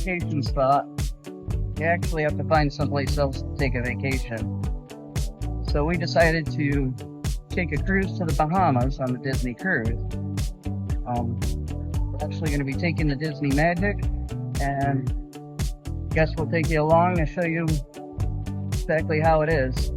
vacation spot, you actually have to find someplace else to take a vacation. So we decided to take a cruise to the Bahamas on the Disney cruise. We're actually going to be taking the Disney Magic, and guess we'll take you along to show you exactly how it is.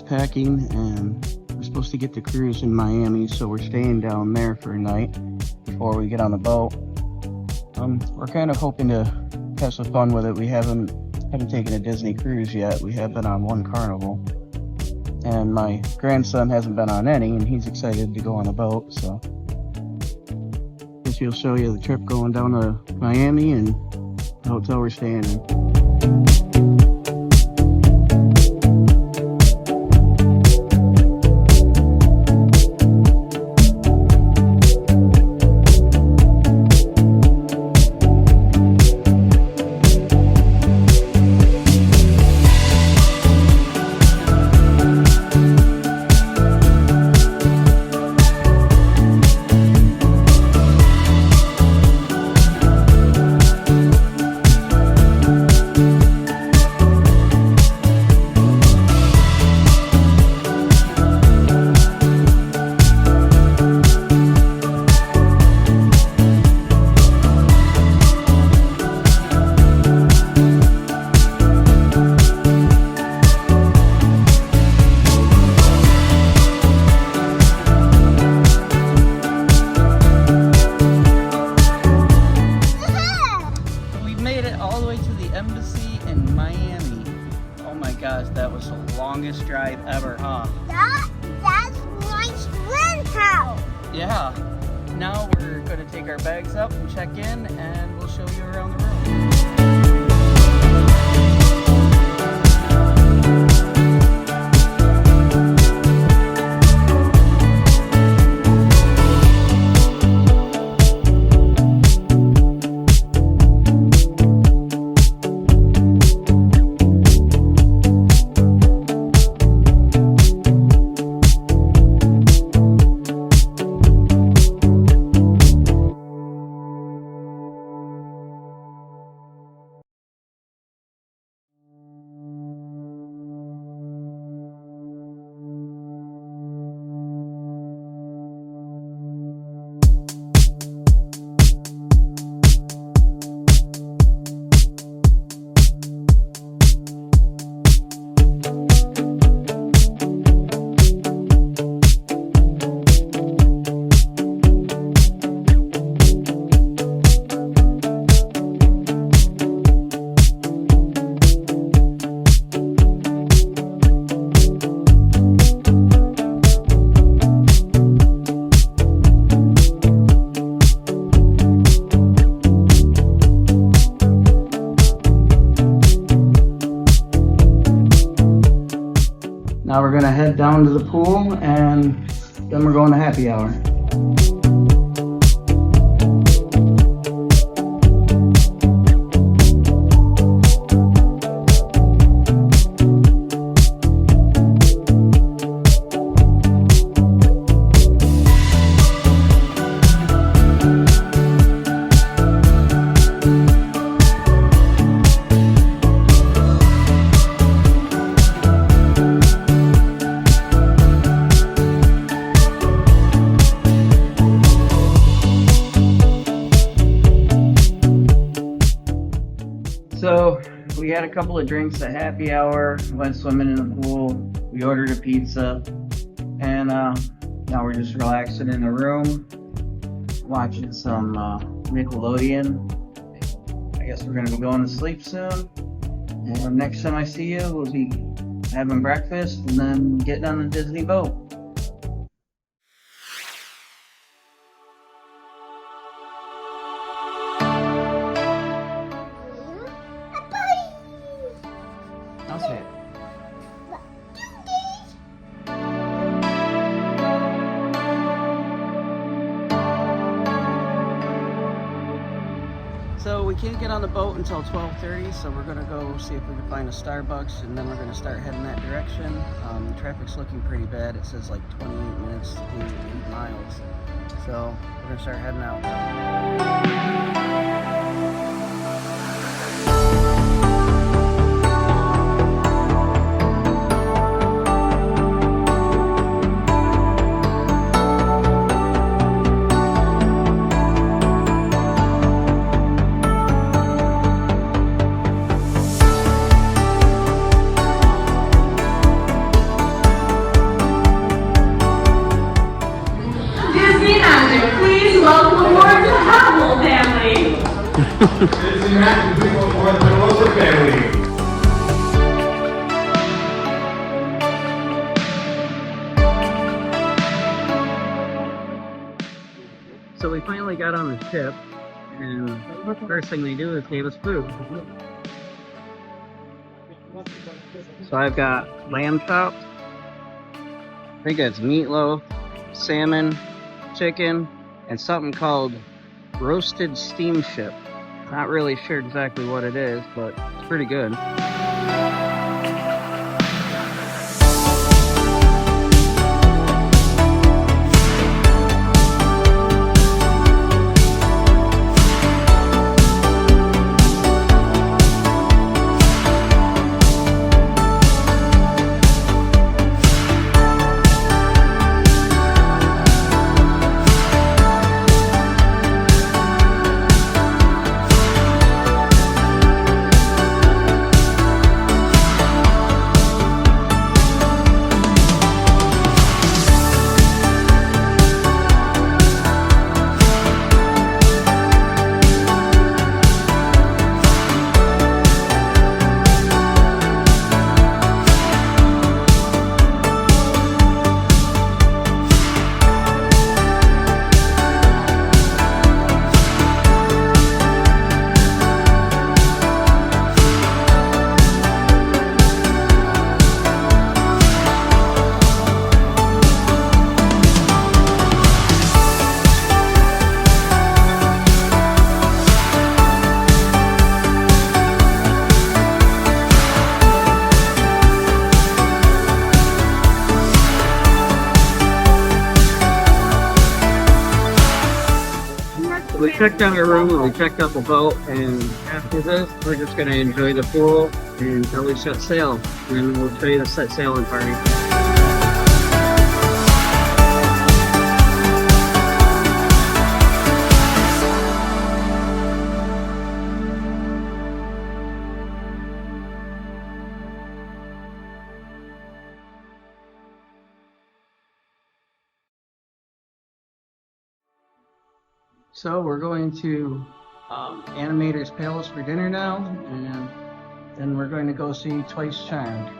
Packing, and we're supposed to get the cruise in Miami, so we're staying down there for a night before we get on the boat. We're kind of hoping to have some fun with it. We haven't taken a Disney cruise yet. We have been on one Carnival, and my grandson hasn't been on any, and he's excited to go on a boat. So guess he'll show you the trip going down to Miami and the hotel we're staying in. Embassy in Miami. Oh my gosh, that was the longest drive ever, huh? That's my friend's house. Yeah. Now we're going to take our bags up and check in, and we'll show you around the room. Now we're gonna head down to the pool, and then we're going to happy hour. So we had a couple of drinks at happy hour, went swimming in the pool, we ordered a pizza, and now we're just relaxing in the room, watching some Nickelodeon. I guess we're going to be going to sleep soon, and next time I see you, we'll be having breakfast and then getting on the Disney boat. I'll say it. So we can't get on the boat until 12:30, so we're gonna go see if we can find a Starbucks, and then we're gonna start heading that direction. The traffic's looking pretty bad. It says like 28 minutes to do 8 miles. So we're gonna start heading out now. Please welcome aboard the Howell family. Disney Magic, please welcome aboard the Pelosi family. So we finally got on the ship, and the first thing they do is gave us food. So I've got lamb chops, I think that's meatloaf, salmon, chicken, and something called roasted steamship. Not really sure exactly what it is, but it's pretty good. We checked out our room and we checked out the boat, and after this we're just going to enjoy the pool until we set sail, and we'll show you the set sailing party. So we're going to Animator's Palace for dinner now, and then we're going to go see Twice Charmed.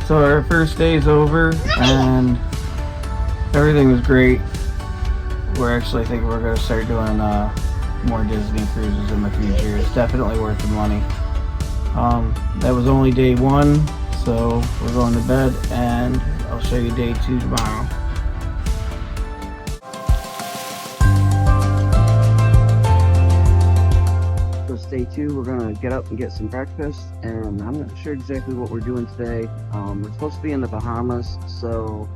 So our first day's over and everything was great. We're actually thinking we're going to start doing more Disney cruises in the future. It's definitely worth the money. That was only day 1, so we're going to bed and I'll show you day 2 tomorrow. So it's day 2, we're going to get up and get some breakfast, and I'm not sure exactly what we're doing today. We're supposed to be in the Bahamas, so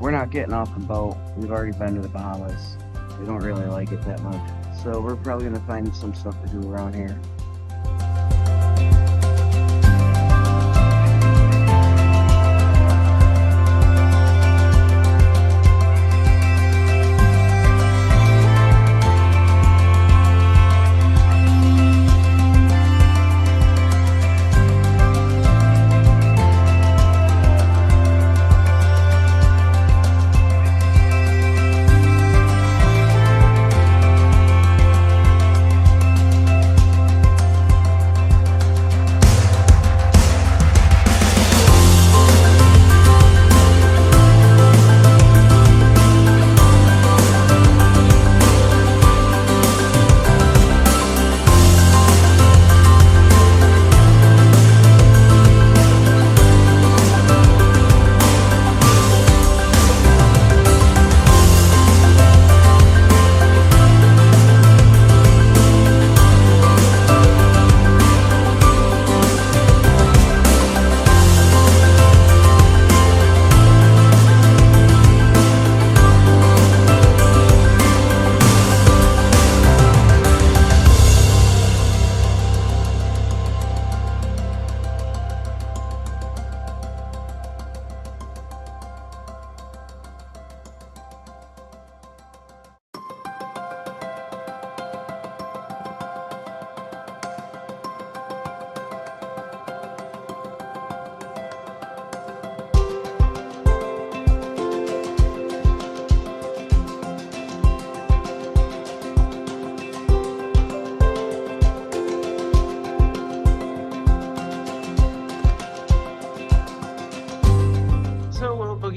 we're not getting off the boat. We've already been to the Bahamas. We don't really like it that much. So we're probably going to find some stuff to do around here.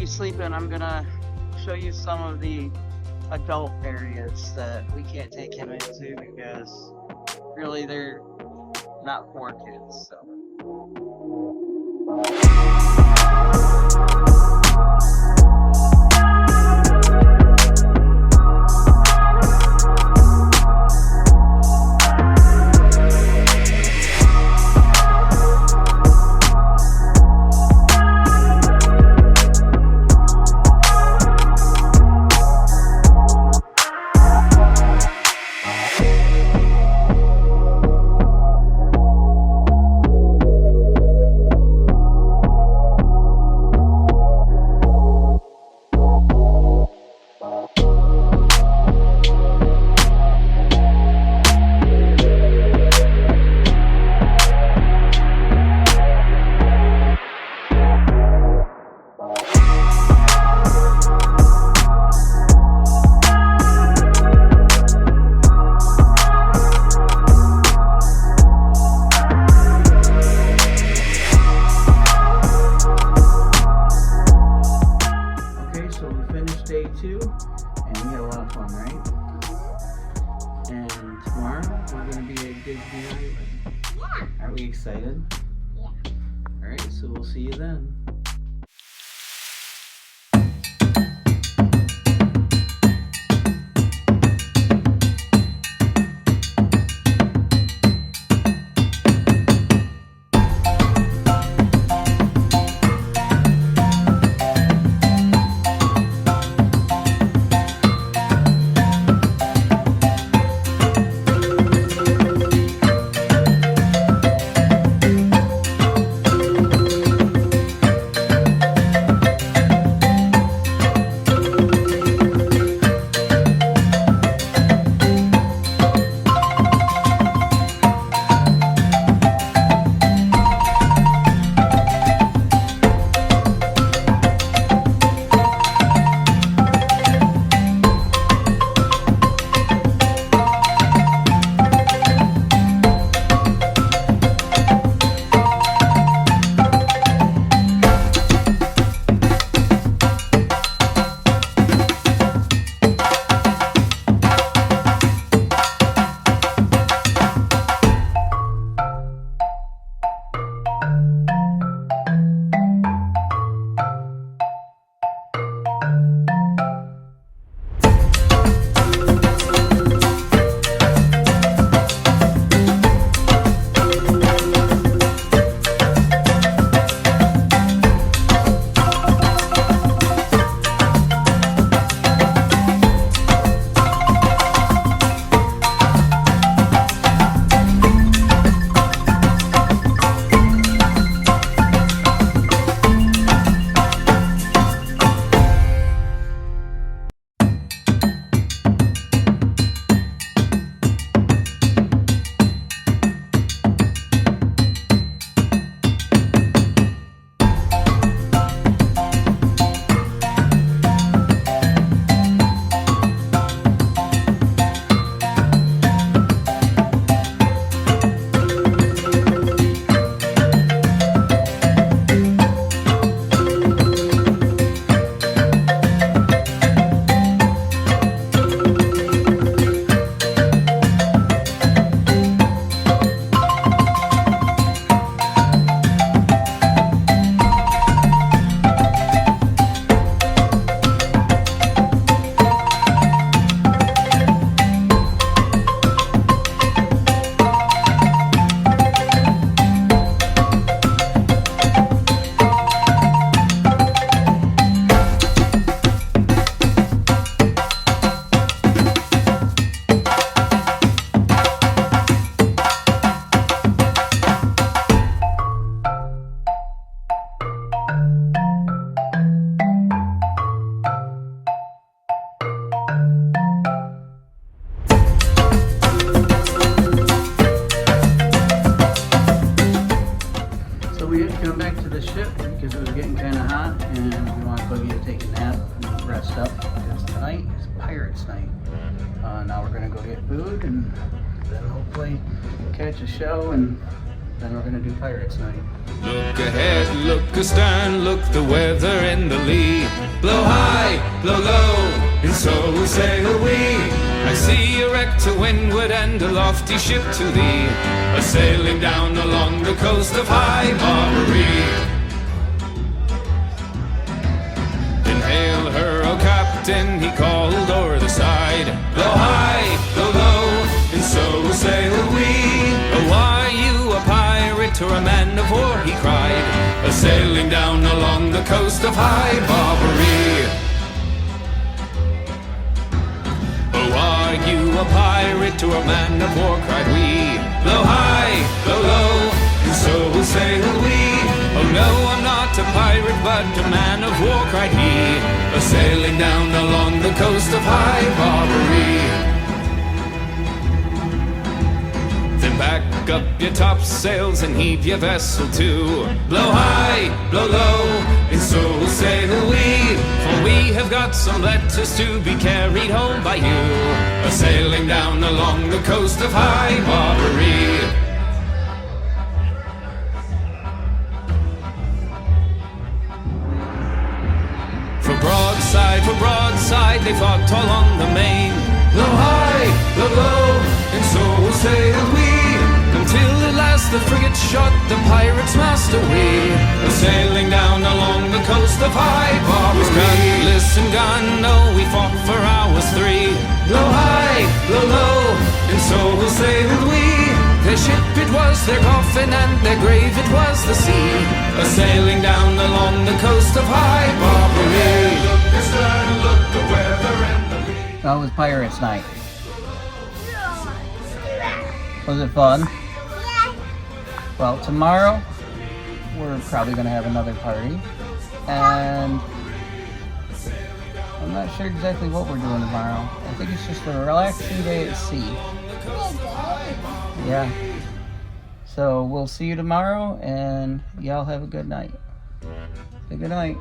Sleeping, I'm gonna show you some of the adult areas that we can't take him into because really they're not for kids. So. Day 2, and we had a lot of fun, right? And tomorrow we're going to be at Disney Island. Yeah. Are we excited? Yeah. Alright, so we'll see you then. take a nap and rest up because tonight is Pirates Night. Now we're gonna go get food and then hopefully catch a show, and then we're gonna do Pirates Night. Look ahead, look astern, look the weather in the lee. Blow high, blow low, and so sail we. I see a wreck to windward and a lofty ship to thee, a sailing down along the coast of High Barbary. Then hail her, O captain, he called o'er the side. Blow high, blow low, and so sail we. Oh, are you a pirate or a man of war, he cried, a sailing down along the coast of High Barbary. Oh, are you a pirate or a man of war, cried we. Blow high, blow low, and so sail we. Oh no, I'm not a pirate, but a man of war, cried he, a sailing down along the coast of High Barbary. Then back up your topsails and heave your vessel to. Blow high, blow low, and so sail we. For we have got some letters to be carried home by you, a sailing down along the coast of High Barbary. For broadside, they fought all on the main. Blow high, blow low, and so sail we, until at last the frigate shot the pirate's master we, a sailing down along the coast of High Barbary. With cutlass and gun, no, we fought for hours 3. Blow high, blow low, and so sailed we. Their ship it was, their coffin, and their grave it was the sea, a sailing down along the coast of High Barbary. Look astern, look the weather and the lee. That was Pirates Night. Was it fun? Yeah. Well, tomorrow we're probably gonna have another party, and I'm not sure exactly what we're doing tomorrow. I think it's just a relaxing day at sea. Yeah. So we'll see you tomorrow, and y'all have a good night. Say good night.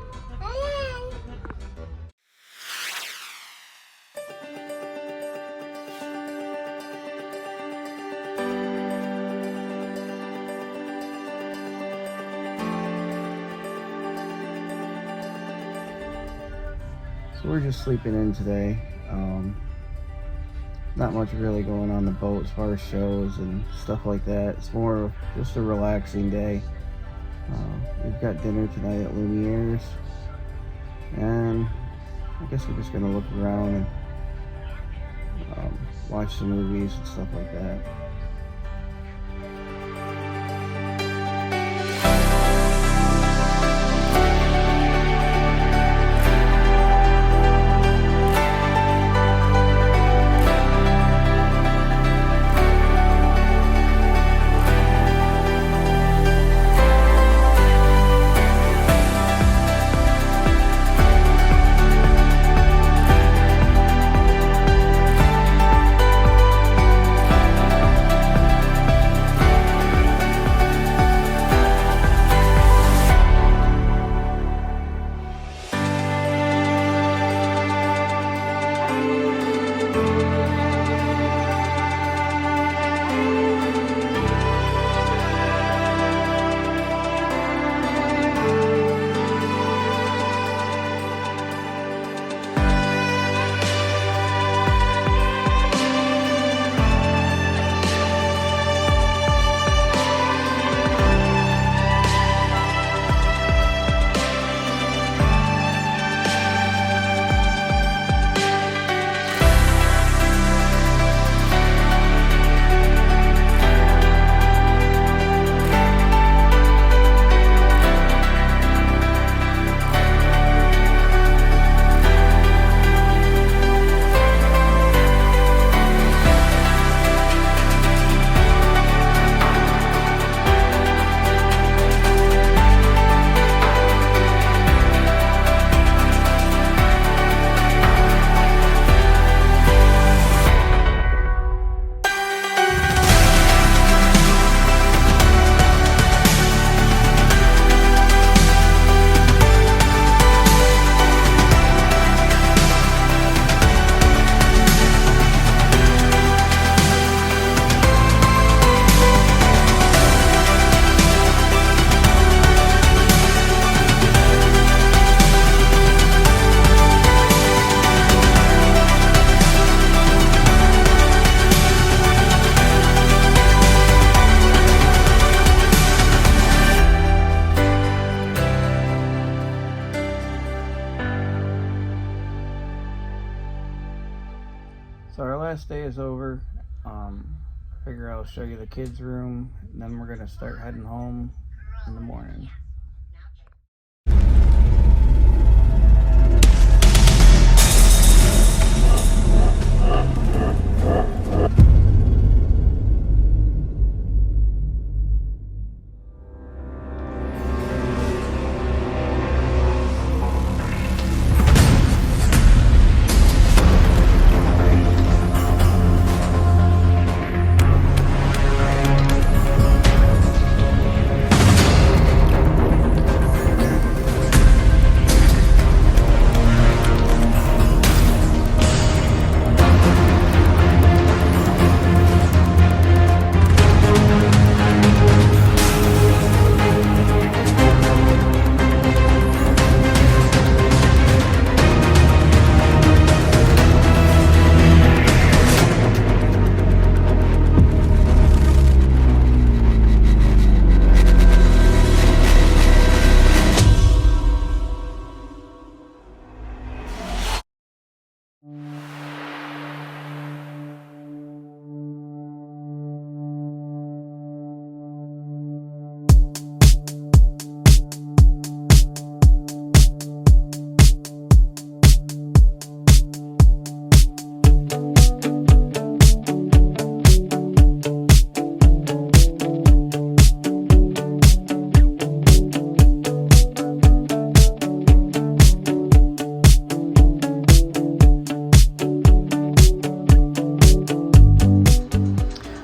So we're just sleeping in today. Not much really going on the boat as far as shows and stuff like that. It's more of just a relaxing day. We've got dinner tonight at Lumiere's, and I guess we're just gonna look around and watch some movies and stuff like that. day is over. Figure I'll show you the kids' room, and then we're gonna start heading home in the morning.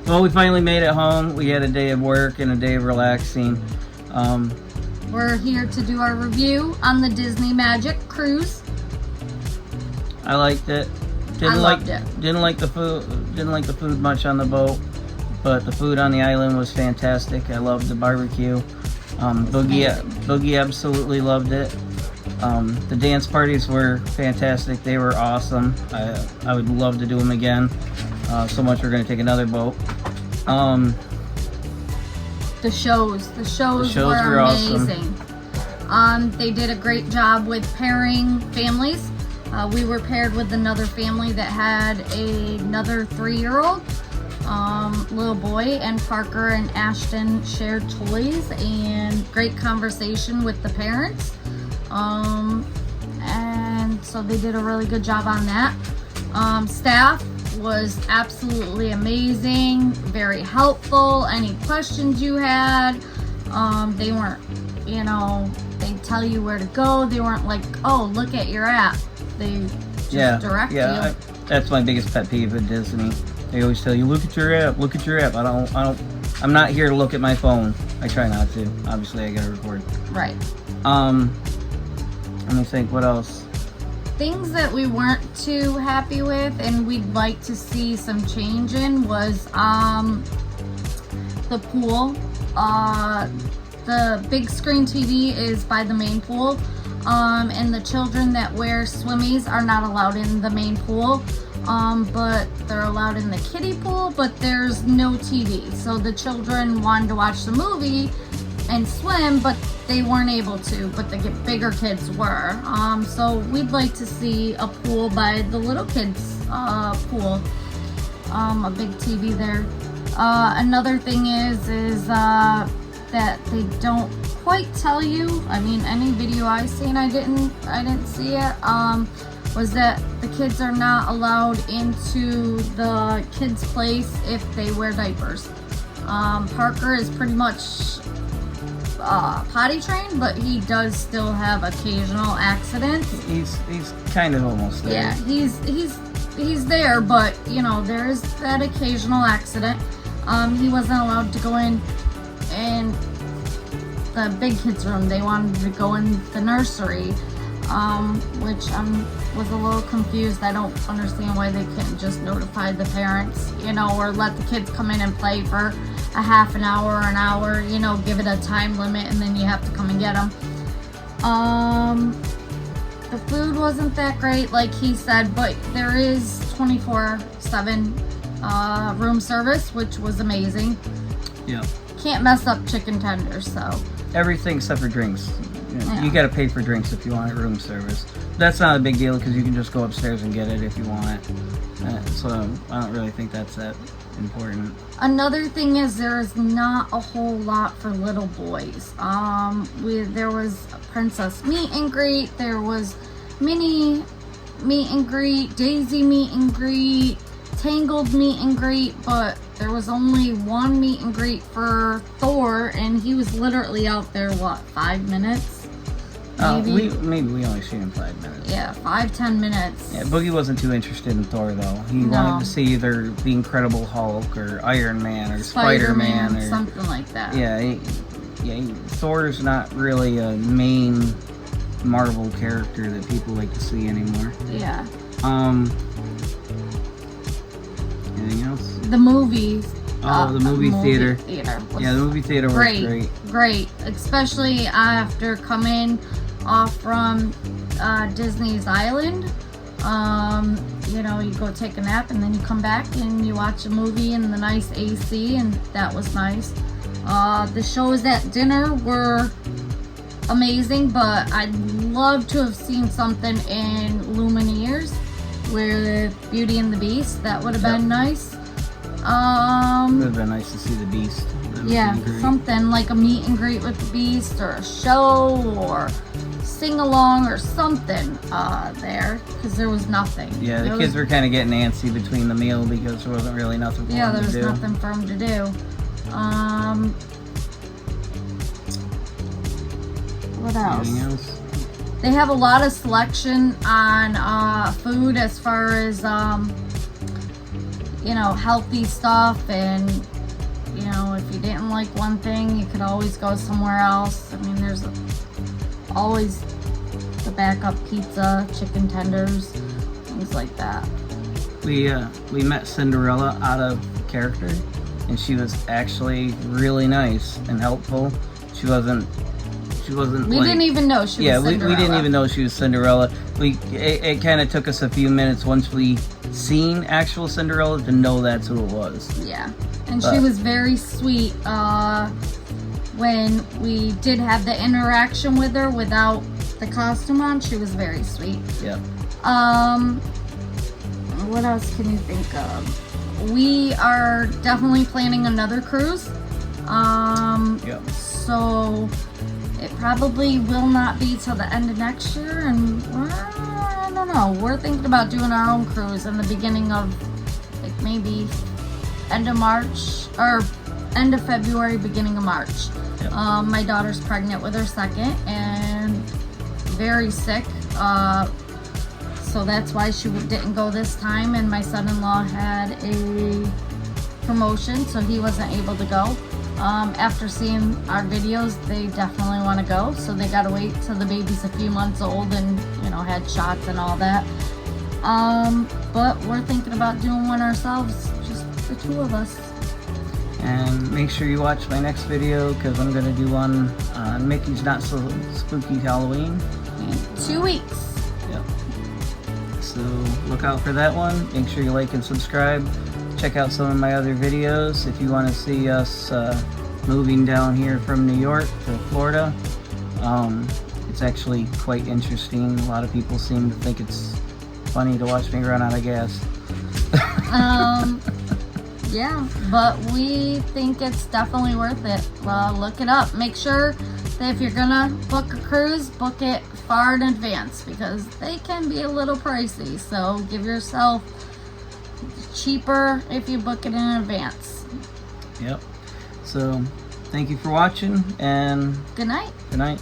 Well, we finally made it home. We had a day of work and a day of relaxing. We're here to do our review on the Disney Magic Cruise. I liked it. I loved it. Didn't like the food. Didn't like the food much on the boat, but the food on the island was fantastic. I loved the barbecue. Boogie absolutely loved it. The dance parties were fantastic. They were awesome. I would love to do them again. So much we're going to take another boat. The shows were amazing. Awesome. They did a great job with pairing families. We were paired with another family that had another 3-year-old little boy, and Parker and Ashton shared toys and great conversation with the parents. And so they did a really good job on that. Staff was absolutely amazing, very helpful. Any questions you had, they weren't, they tell you where to go. They weren't like, oh, look at your app. They just direct you. That's my biggest pet peeve at Disney. They always tell you, look at your app, look at your app. I'm not here to look at my phone. I try not to. Obviously, I gotta record. Right. Let me think, what else? Things that we weren't too happy with and we'd like to see some change in was the pool. The big screen TV is by the main pool, and the children that wear swimmies are not allowed in the main pool, but they're allowed in the kiddie pool, but there's no TV. So the children wanted to watch the movie and swim, but they weren't able to, but the bigger kids were. So we'd like to see a pool by the little kids pool, a big TV there. Another thing is that they don't quite tell you. I mean, any video I've seen, I didn't see it. Was that the kids are not allowed into the kids' place if they wear diapers. Parker is pretty much potty trained, but he does still have occasional accidents. He's kind of almost there. Yeah, he's there, but there is that occasional accident. He wasn't allowed to go in the big kids room. They wanted to go in the nursery, which was a little confused. I don't understand why they couldn't just notify the parents, or let the kids come in and play for a half an hour or an hour, give it a time limit, and then you have to come and get them. The food wasn't that great, like he said, but there is 24/7 room service, which was amazing. Yeah. Can't mess up chicken tenders, so. Everything except for drinks. Yeah. You gotta pay for drinks if you want room service. That's not a big deal because you can just go upstairs and get it if you want it. So I don't really think that's that important. Another thing is there is not a whole lot for little boys. There was a princess meet and greet, there was Minnie meet and greet, Daisy meet and greet, Tangled meet and greet, but there was only one meet and greet for Thor, and he was literally out there, what, 5 minutes? Maybe? Maybe we only seen him 5 minutes. Yeah, 5-10 minutes. Yeah, Boogie wasn't too interested in Thor though. He No. wanted to see either the Incredible Hulk or Iron Man or Spider-Man or something like that. Yeah, Thor's not really a main Marvel character that people like to see anymore. Yeah. Anything else? The movies. The movie theater. Was Yeah, the movie theater was great. Great. Especially after coming off from Disney's Island. You go take a nap and then you come back and you watch a movie in the nice AC, and that was nice. The shows at dinner were amazing, but I'd love to have seen something in Lumineers with Beauty and the Beast. That would have been nice. It would have been nice to see the Beast. Yeah, something like a meet and greet with the Beast, or a show, or sing along, or something there, because there was nothing. Yeah, the kids were kind of getting antsy between the meal because there wasn't really nothing for them to do. Yeah, there was nothing for them to do. What else? Anything else? They have a lot of selection on food as far as healthy stuff, and if you didn't like one thing, you could always go somewhere else. I mean, there's always the backup pizza, chicken tenders, things like that. We met Cinderella out of character, and she was actually really nice and helpful. She wasn't. We didn't even know she was Cinderella. We didn't even know she was Cinderella. It kind of took us a few minutes once we seen actual Cinderella to know that's who it was. Yeah, and she was very sweet when we did have the interaction with her without the costume on. She was very sweet. Yeah. What else can you think of? We are definitely planning another cruise. Yep. So it probably will not be till the end of next year, and I don't know. We're thinking about doing our own cruise in the beginning of, like, maybe end of March or end of February, beginning of March. Yep. My daughter's pregnant with her second and very sick, so that's why she didn't go this time. And my son-in-law had a promotion, so he wasn't able to go. After seeing our videos, they definitely want to go, so they gotta wait till the baby's a few months old and had shots and all that. But we're thinking about doing one ourselves, just the two of us. And make sure you watch my next video, because I'm going to do one on Mickey's Not So Spooky Halloween. In 2 weeks. Yep. So look out for that one. Make sure you like and subscribe. Check out some of my other videos if you want to see us moving down here from New York to Florida. It's actually quite interesting. A lot of people seem to think it's funny to watch me run out of gas. Yeah, but we think it's definitely worth it. Look it up. Make sure that if you're gonna book a cruise, book it far in advance, because they can be a little pricey. So give yourself cheaper if you book it in advance. Yep. So thank you for watching, and Good night. good night.